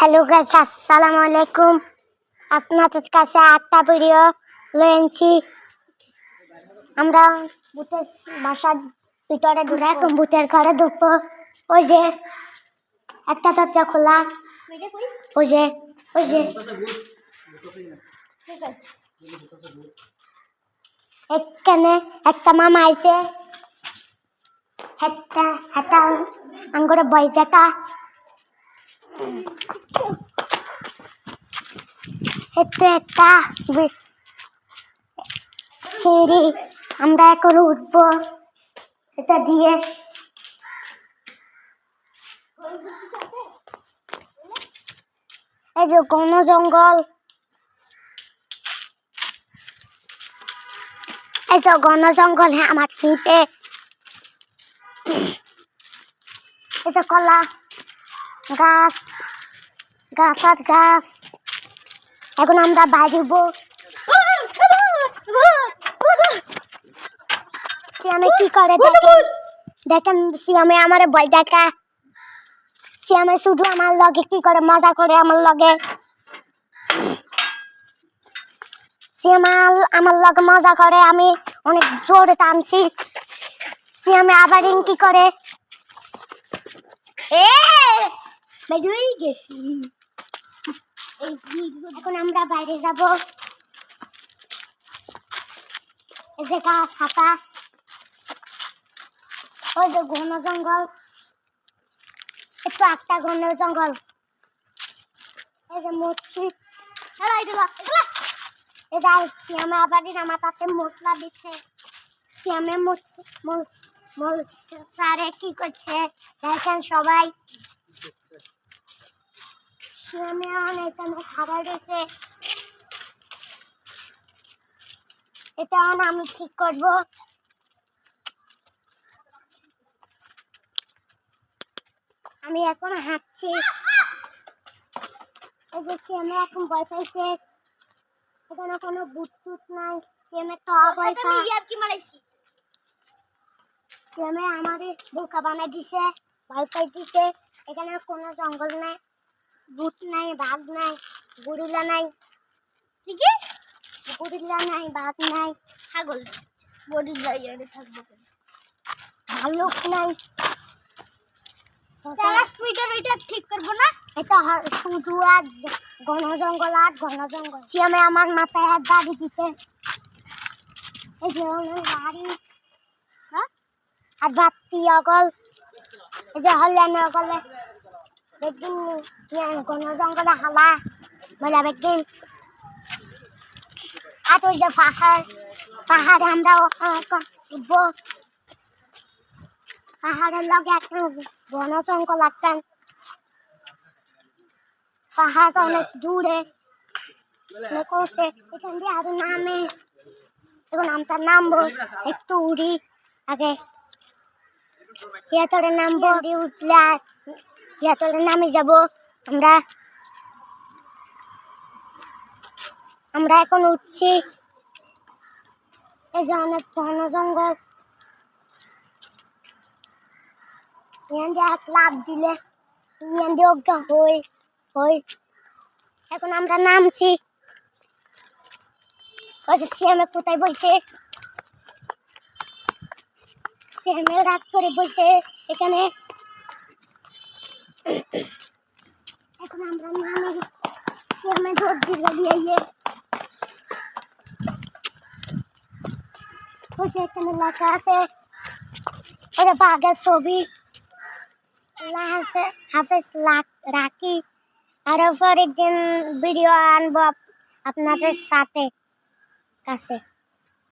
Hello guys, আসসালামু আলাইকুম। আপনাদের কাছে একটা ভিডিও লয়েছি। আমরা ভূতের বাসার ভিতরে ঢুকে এখন ভূতের ঘরে ঢুকবো। ওই যে একটা দরজা খোলা, ওই যে এখানে একটা মামা আইছে, একটা আঙ্গুরে বই দেখা। একটা সিঁড়ি, আমরা এখন উঠবো এটা দিয়ে। এই যে ঘন জঙ্গল, এই যে ঘন জঙ্গল আমার নিচে। এই যে কলা গাছ, গাছ আর গাছ। এখন আমরা বাইরেব। সিয়ামে কি করে দেখেন, সিয়ামে আমার ভয় দেখা। সিয়ামে শুধু আমার লগে কি করে মজা করে আমার লগে। সিয়ামে আমার লগে মজা করে, আমি অনেক জোরে টানছি। সিয়ামে আবার কি করে, এখন আমরা বাইরে যাব। এই যে গাছ হাঁটা, ওই যে ঘন জঙ্গল, একটু একটা ঘন জঙ্গল। এই যে মসজিদ, সিয়ামে আবার আমার তাতে মশলা দিচ্ছে। সিয়ামে সারে কি করছে দেখেন সবাই। সিয়ামে এখানে খাবার দিচ্ছে, এটা আমি ঠিক করব। আমি এখন হাঁটছি। এই যে সিয়ামে এখন ভয় পাইছে, এখানে কোনো ভূত টুত নাই। সিয়ামে তো ভয় পায়, সিয়ামে আমাদের বোকা বানাই দিছে, ভয় পাই দিছে। এখানে কোনো জঙ্গল নাই, ভূত নাই, বাঘ নাই, গরিলা নাই, গরিলা নাই, বাঘ নাই, ছাগল, গরিলা থাকবো, ভালুক নাই। ঠিক করবো না, এটা শুধু আর ঘন জঙ্গল আর ঘন জঙ্গল। সিয়ামে আমার মাথায় এক বাড়ি দিছে, এই যে বাড়ি আর বাতি অগল, এই যে হলেন অগলে দেখবেন ঘন জঙ্গলে হালা বলে দেখবেন। আর ওই যে পাহাড়ে আমরা উঠবো। পাহাড়ের লগে একটা ঘন জঙ্গল আছেন, পাহাড় অনেক দূরে। এখান দিয়ে আরো নামে, এখন আমরা নামবো, একটু উড়ি আগে, হিয়াতরে নামবো। উঠলে হিয়াতরে নামে যাব আমরা এখন উঠছি। এই যে অনেক ঘন জঙ্গল, ইয়ান দিয়ে এক লাফ দিলে ইয়ান দিয়ে অজ্ঞা হই। এখন আমরা নামছি। ওই যে সিয়ামে কোথায় বসে, সিয়ামে রাগ করে বসে এখানে। এখন আমরা নামে, সিয়ামে দৌড় দিলে দিয়ে বসে এখানে লেখা আছে, ওটা বাঘের ছবি। হাফেজ রাখি, আরো পরের দিন ভিডিও আনবো আপনাদের সাথে কাছে।